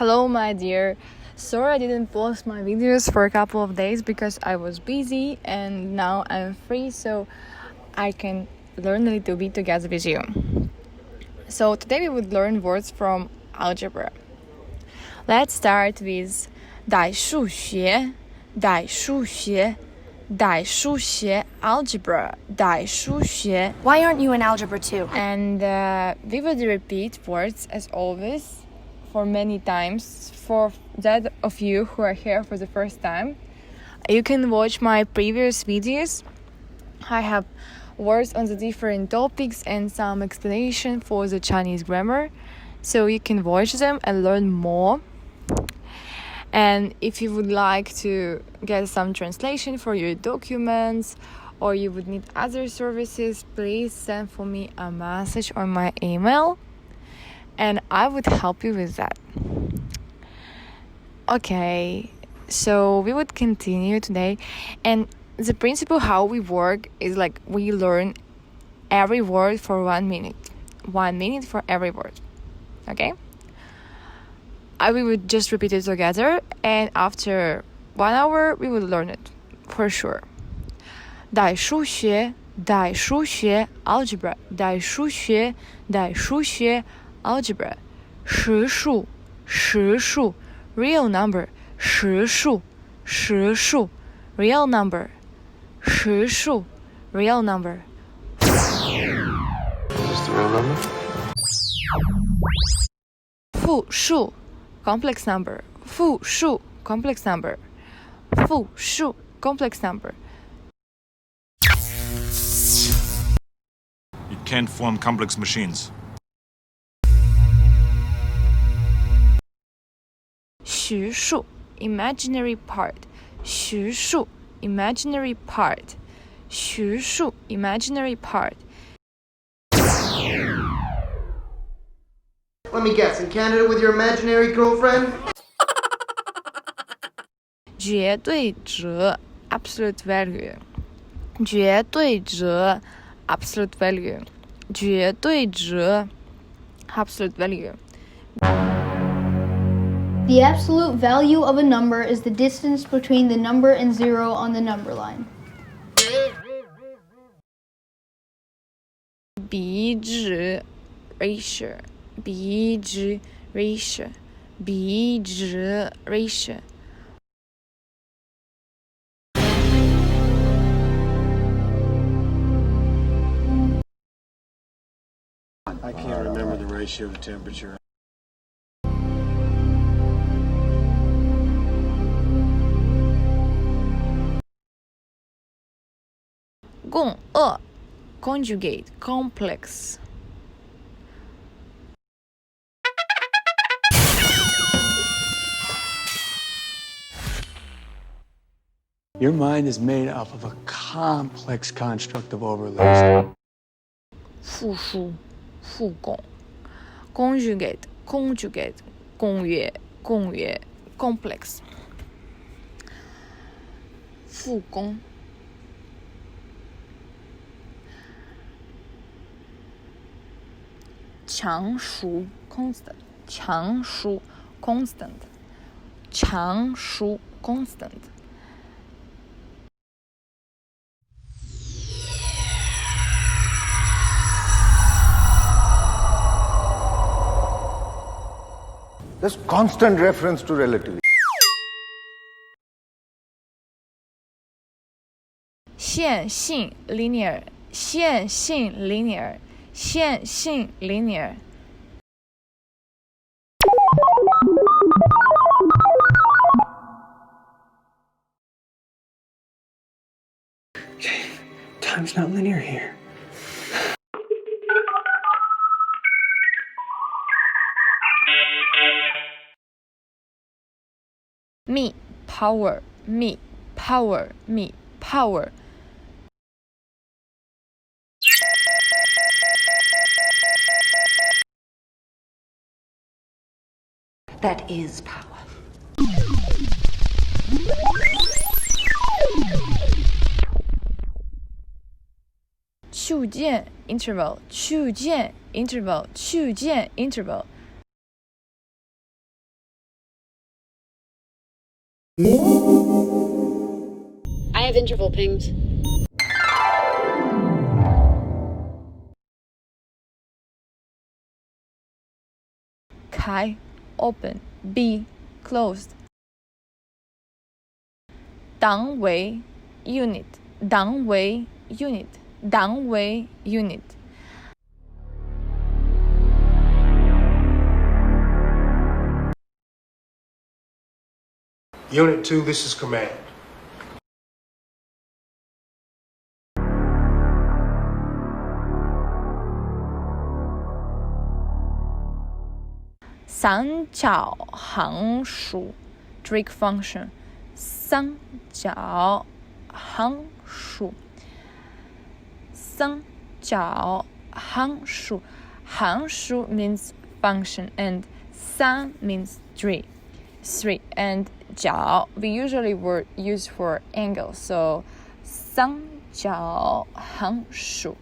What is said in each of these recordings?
Hello, my dear. Sorry I didn't post my videos for a couple of days because I was busy and now I'm free, so I can learn a little bit together with you. So today we would learn words from algebra. Let's start with 代数学, 代数学, 代数学, algebra, 代数学. Why aren't you in algebra too? And we would repeat words as always for many times. For that of you who are here for the first time, you can watch my previous videos. I have words on the different topics and some explanation for the Chinese grammar, so you can watch them and learn more. And if you would like to get some translation for your documents or you would need other services, please send for me a message on my email and I would help you with that. Okay, so we would continue today, and the principle how we work is like we learn every word for 1 minute. 1 minute for every word. Okay? We would just repeat it together, and after 1 hour we will learn it for sure. 代数学, 代数学, algebra, 代数学, 代数学, algebra. 实数, 实数, real number, 实数, 实数, real number, 实数, real number. Just the real number? 复数, complex number, 复数, complex number, 复数, complex number. You can't form complex machines. 实数, imaginary part, 实数, imaginary part, 实数, imaginary part. Let me guess, in Canada with your imaginary girlfriend? 绝对值, absolute value. 绝对值, absolute value. 绝对值, absolute value. The absolute value of a number is the distance between the number and zero on the number line. 比值 ratio, 比值 ratio, 比值 ratio. I can't remember the ratio to temperature. 共轭 conjugate, complex. Your mind is made up of a complex construct of overlays. 复数复共 conjugate, conjugate, 共约共约 complex. 复共强数 constant, 强数 constant, 强数 constant. There's constant reference to relativity. 线性 linear, 线性 linear, 线性 linear. Time's not linear here. Me, power, me, power, me, power. That is power. 区间 interval, 区间 interval, 区间 interval. I have interval pings. Kai, open. B, closed. 档为 unit. 档为 unit. 档为 unit. Unit 2, this is command. 三角函数 trig function. 三角函数三角函数函数 means function and 三 means three and 角 we usually word use for angle, so 三角函数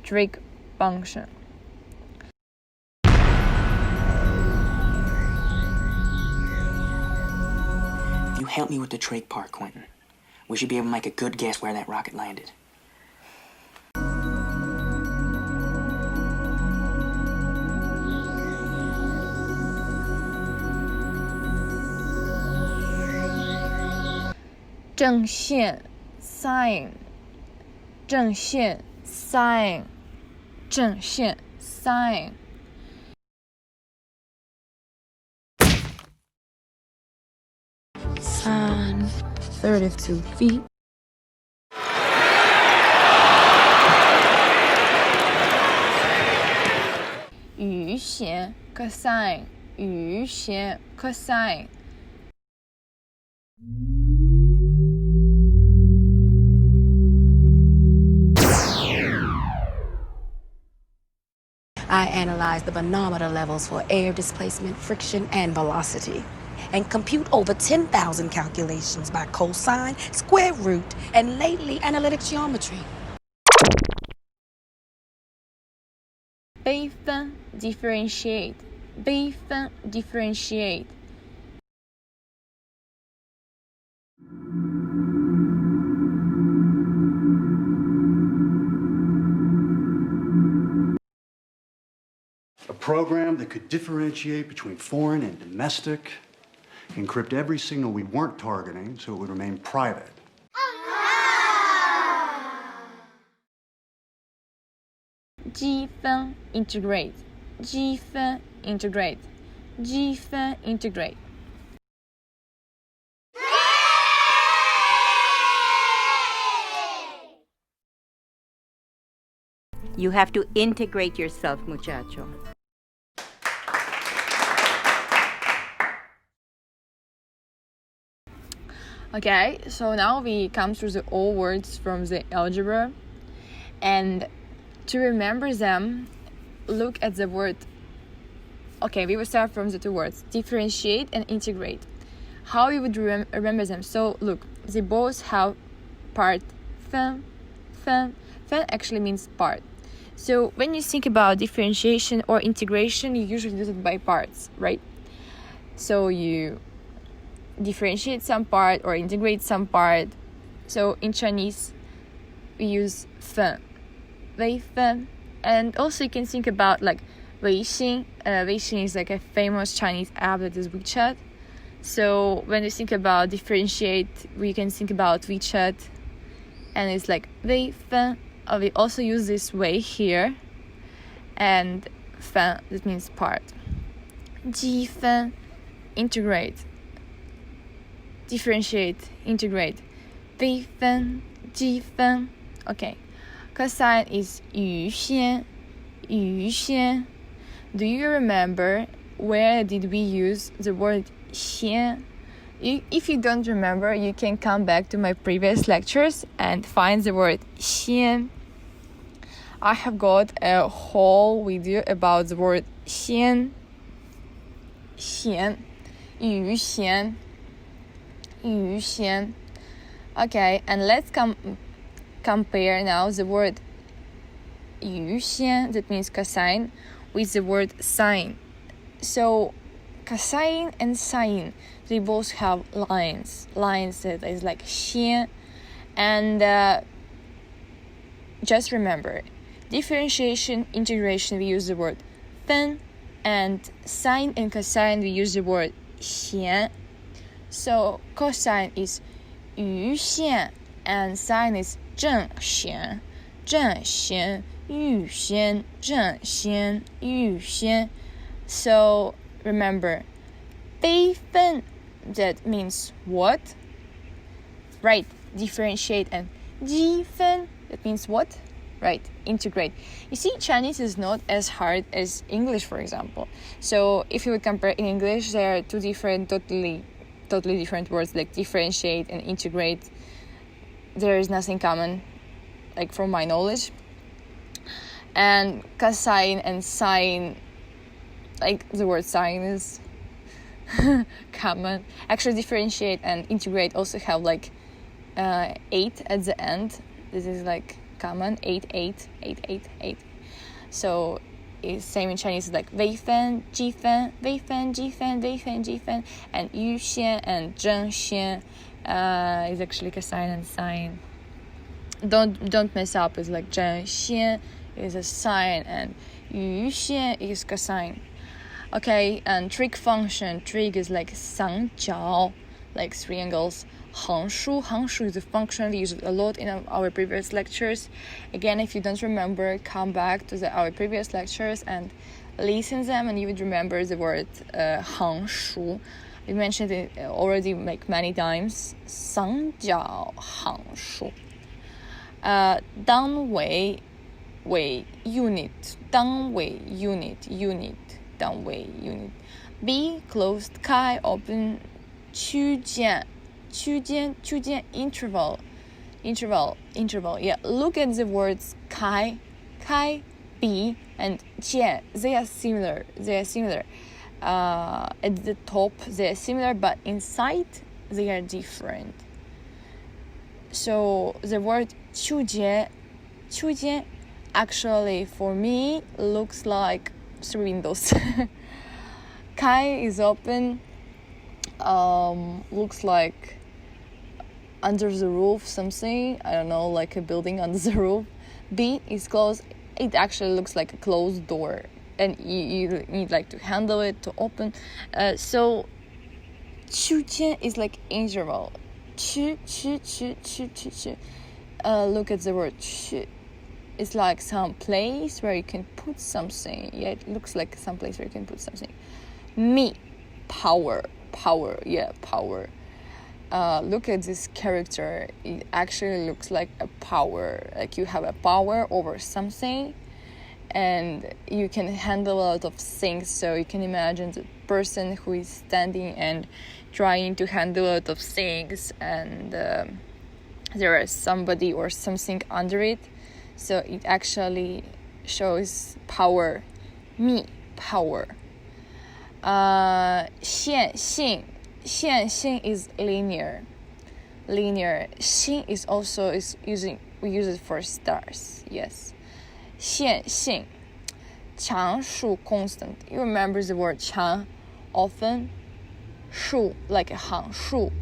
trig function. You help me with the trig part, Quentin. We should be able to make a good guess where that rocket landed. Zhengxian sine. Zhengxian sine. Zhengxian sine. Sine 32 feet. Yu xian cosine. Yu xian cosine. I analyze the manometer levels for air displacement, friction, and velocity, and compute over 10,000 calculations by cosine, square root, and lately analytic geometry. 微分 differentiate. 微分 differentiate. A program that could differentiate between foreign and domestic, encrypt every signal we weren't targeting so it would remain private. 积分 integrate. 积分 integrate. 积分 integrate. You have to integrate yourself, muchacho. Okay, so now we come through the all words from the algebra, and to remember them, look at the word. Okay, we will start from the two words, differentiate and integrate. How we would remember them? So look, they both have part. Fen actually means part. So when you think about differentiation or integration, you usually do it by parts, right? So you differentiate some part or integrate some part. So in Chinese, we use 分, 微分. And also you can think about like 微信. 微信 is like a famous Chinese app that is WeChat. So when you think about differentiate, we can think about WeChat. And it's like 微分. We also use this way here. And 分, that means part. 积分, integrate. Differentiate, integrate. 微分, 积分. Okay. Cosine is 余线, 余线. Do you remember where did we use the word 线? If you don't remember, you can come back to my previous lectures and find the word 线. I have got a whole video about the word 线. 线, 余线. 余线. Okay, and let's compare now the word 余线, that means cosine, with the word sine. So cosine and sine, they both have lines. Lines that is like 先, and just remember, differentiation, integration, we use the word 分, and sine and cosine, we use the word 弦. So cosine is 余弦, and sine is 正弦. 正弦, 余弦, 正弦, 余弦. So remember, 微分, that means what? Right, differentiate. And 积分, that means what? Right, integrate. You see, Chinese is not as hard as English, for example. So if you would compare in English, there are two different, totally different words, like differentiate and integrate. There is nothing common, like from my knowledge. And cosine and sine, like the word sine is common. Actually, differentiate and integrate also have like 8 at the end. This is like common, 8, 8, 8, 8, 8. So it's same in Chinese, like 微分, 积分, 微分, 积分, 微分, 积分, and 余弦 and 正弦is actually cosine and sine. Don't mess up. It's like 正弦 is a sine and 余弦 is cosine. Okay, and trig function. Trig is like 三角, like three angles. 横竖 is a function we use it a lot in our previous lectures. Again, if you don't remember, come back to our previous lectures and listen them, and you would remember the word 横竖. We mentioned it already like many times. 三角横竖. 单位 unit. 单位 unit. 单位 unit. B closed, 开 open. 区间 interval. Yeah, look at the words 开 B and 间, they are similar. At the top they are similar, but inside they are different. So the word 区间 actually for me looks like 3 windows. 开 is open, looks like under the roof something, I don't know, like a building under the roof. B is closed. It actually looks like a closed door, and you need like to handle it to open. So 区间 is like interval. 区. Look at the word 区. It's like some place where you can put something. Yeah, it looks like some place where you can put something. Me, power. Yeah, power. Look at this character. It actually looks like a power. Like you have a power over something, and you can handle a lot of things. So you can imagine the person who is standing and trying to handle a lot of things, and there is somebody or something under it. So it actually shows power. Me, power. 线性 is linear. 星 is also we use it for stars. Yes. 线性 强数 constant. You remember the word 强 often. 数 like a 行数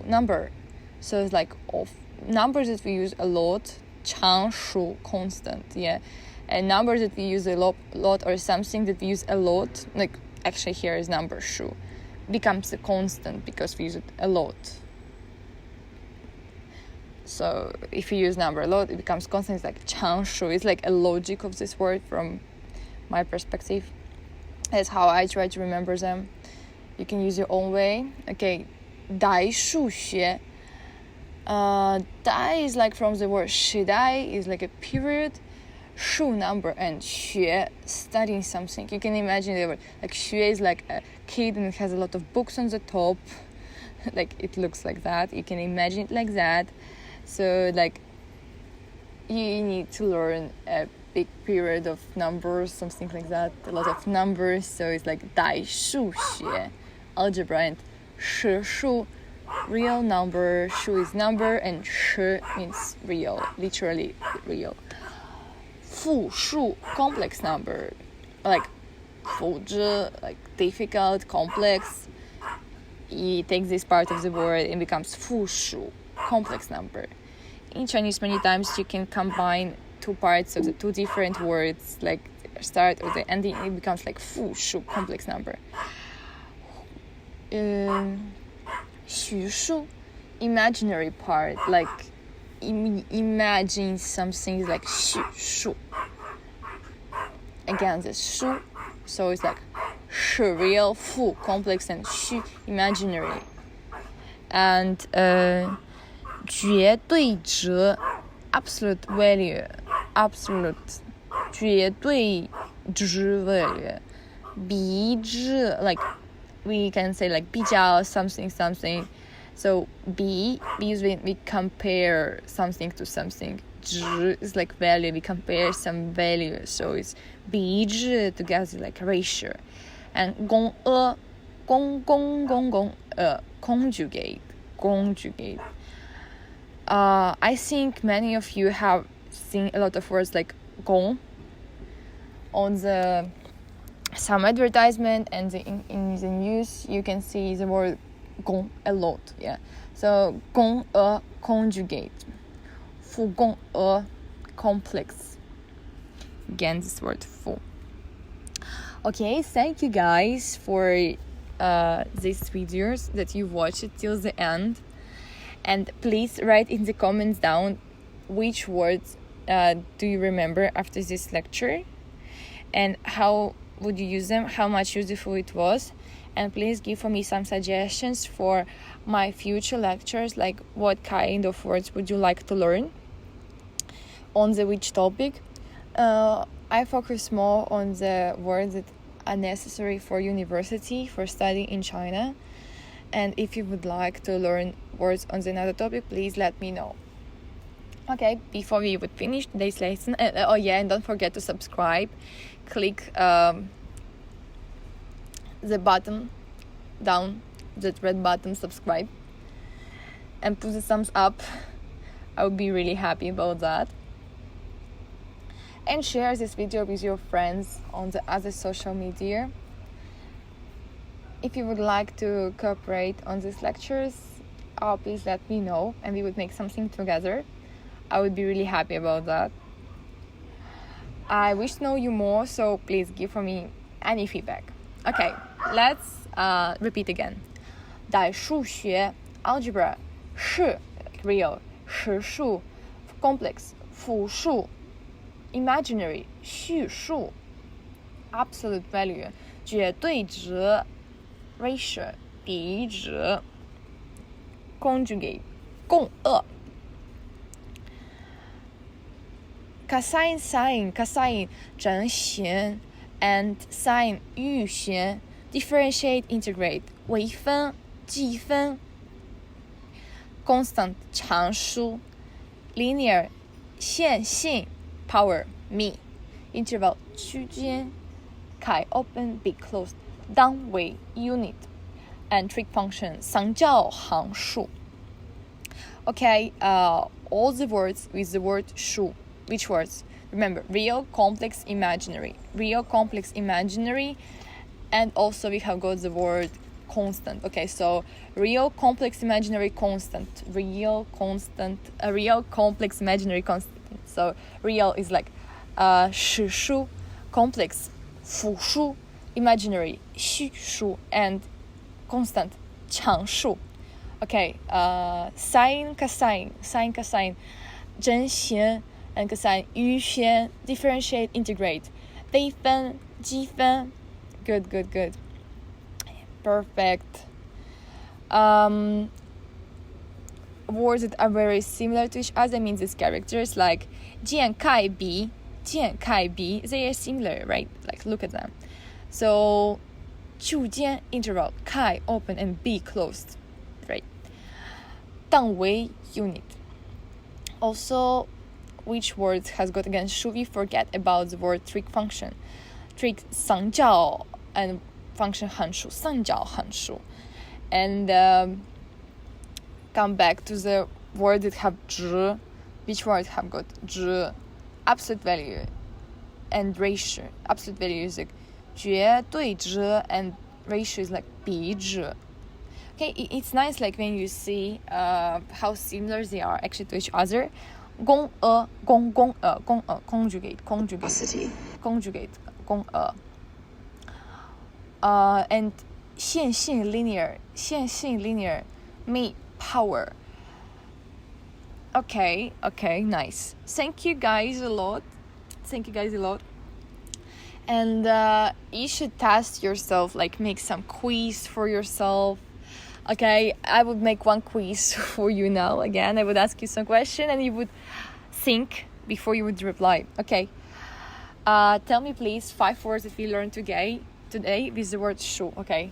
number. So it's like of numbers that we use a lot. 强数 constant. Yeah. And numbers that we use a lot or something that we use a lot, like actually here is number 数, becomes a constant because we use it a lot. So if you use number a lot, it becomes constant. It's like 强数. It's like a logic of this word from my perspective. That's how I try to remember them. You can use your own way. Okay, 代数学. 代 is like from the word 时代 is like a period. 数 number, and 学 studying something. You can imagine the word like 学 is like a kid and it has a lot of books on the top. Like it looks like that. You can imagine it like that. So like you need to learn a big period of numbers, something like that. A lot of numbers. So it's like 代数学, algebra, and 实数, real number. 数 is number, and 实 means real, literally real. 复数, complex number, like 复制, like difficult, complex. It takes this part of the word and becomes 复数, complex number. In Chinese, many times you can combine two parts of the two different words, like start or the ending, it becomes like 复数, complex number. 虚数, imaginary part, like imagine something like 虚数. Again, the 数, so it's like 是 real, 复 complex, and 虚 imaginary. And 绝对值 absolute value, absolute 绝对值 value. 比值 like we can say like 比较 something something. So 比 is when we compare something to something. 值 is like value, we compare some value, so it's 比值 together like ratio. And 共conjugate. I think many of you have seen a lot of words like 共 on the some advertisement, and in the news you can see the word 共 a lot. Yeah, so 共 conjugate, 复共 complex. Again, this word 复. Okay, thank you guys for these videos that you watched it till the end, and please write in the comments down which words do you remember after this lecture, and how would you use them, how much useful it was, and please give for me some suggestions for my future lectures, like what kind of words would you like to learn, on the which topic. I focus more on the words that are necessary for university, for studying in China, and if you would like to learn words on another topic, please let me know. Okay, before we would finish today's lesson, and don't forget to subscribe. Click the button down, that red button, subscribe, and put the thumbs up. I would be really happy about that. And share this video with your friends on the other social media. If you would like to cooperate on these lectures, please let me know, and we would make something together. I would be really happy about that. I wish to know you more, so please give for me any feedback. Okay, let's repeat again. 在数学 algebra 是 real 实数 complex 复数 imaginary 虚数 absolute value 绝对值 ratio 比值 conjugate 共 cosine cosine 整形 and sine 余弦 differentiate integrate 微分积分 constant 常数 linear 线性 power 幂 interval 区间 chi open big closed 单位 unit and trig function 三角函数. Okay, all the words with the word 数. Which words? Remember, real, complex, imaginary. Real, complex, imaginary. And also we have got the word constant. Okay, so real, complex, imaginary, constant. Real, constant, real, complex, imaginary, constant. So real is like 实数, complex 复数, imaginary 虚数, and constant 常数. Okay, sine, cosine, 整形 and cosine 余弦 differentiate integrate 微分积分 good perfect. Words that are very similar to each other means these characters like 见开闭 they are similar, right? Like look at them. So 就间 interval 开 open and 闭 closed, right? 单位 unit. Also, which word has got again? Should we forget about the word trig function? Trig 三角 and function 函数三角函数. And come back to the word that have 值. Which word have got 值? Absolute value and ratio. Absolute value is like 绝对值 and ratio is like 比值. Okay, it's nice like when you see how similar they are actually to each other. 公额 conjugate公额 and 线性 linear me power. Okay, nice. Thank you guys a lot. And you should test yourself, like make some quiz for yourself. Okay, I would make one quiz for you now. Again, I would ask you some question and you would think before you would reply. Okay. Tell me please 5 words that we learned today with the word 书. Okay.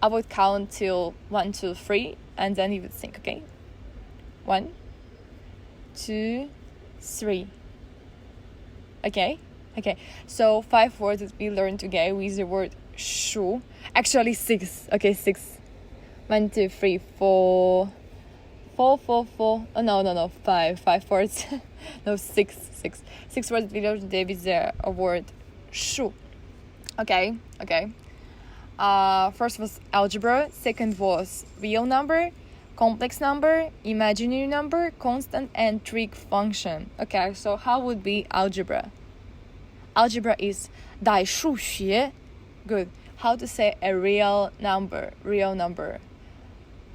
I would count till 1, 2, 3 and then you would think. Okay. 1, 2, 3. Okay. So 5 words that we learned today with the word 书. Actually 6. Okay, 6. 1, 2, 3, 4. 4. Oh no. 5 words. No, 6 words we learned today with the word 书. Okay. First was algebra. Second was real number, complex number, imaginary number, constant, and trig function. Okay, so how would be algebra? Algebra is 代数学. Good. How to say a real number?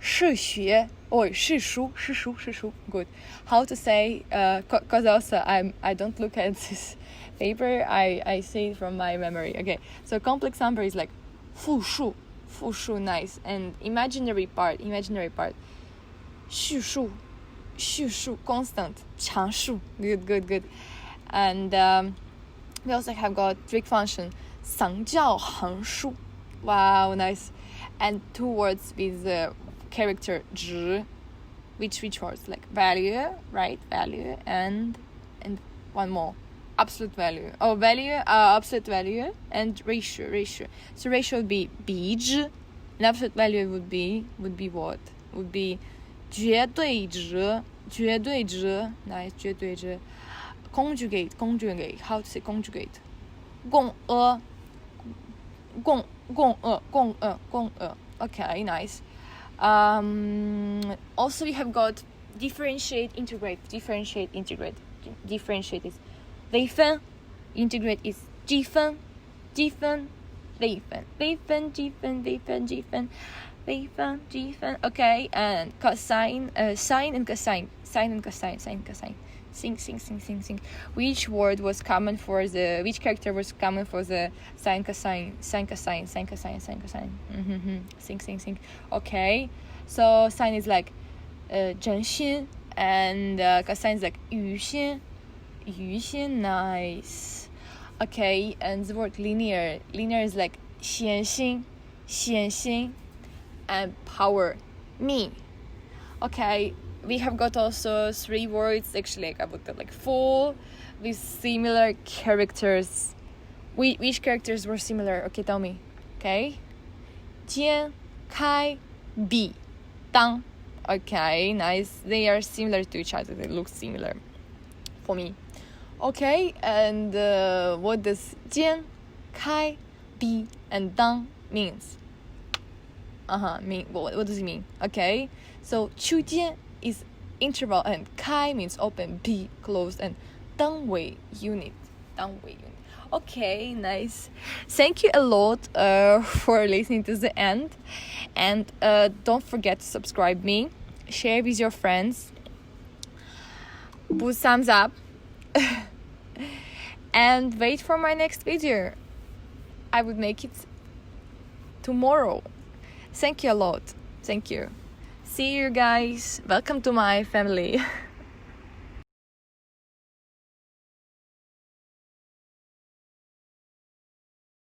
是学 or 是书 Good. How to say because also I don't look at this paper, I say it from my memory. Okay, so complex number is like 复数 nice. And imaginary part 叙数 constant 常数 good. And we also have got trig function 相较函数. Wow, nice. And 2 words with the character 值, which words like value, right? Value and one more, absolute value. Absolute value and ratio. So ratio would be 比值, and absolute value would be what? Would be 绝对值. Nice, 绝对值. Conjugate. How to say conjugate? 共额. Okay, nice. Also we have got differentiate, integrate. Differentiate is 微分, integrate is 积分,微分. Okay, and cosine, sine and cosine. Sing. Which character was common for the sine cosine? Sing. Okay, so sine is like 真心 and cosine is like 余心. Nice. Okay, and the word linear is like 显性 and power, me. Okay, we have got also 3 words, actually I would got like 4 with similar characters. Which characters were similar? Okay, tell me. Okay, 尖开笔当. Okay, nice. They are similar to each other. They look similar for me. Okay, and what does 尖开笔 and 当 means? What does it mean? Okay, so 区间 is interval and 开 means open, 笔 closed, and 单位 unit. Okay, nice. Thank you a lot for listening to the end, and don't forget to subscribe me, share with your friends, put thumbs up, and wait for my next video. I would make it tomorrow. Thank you a lot. Thank you. See you guys. Welcome to my family.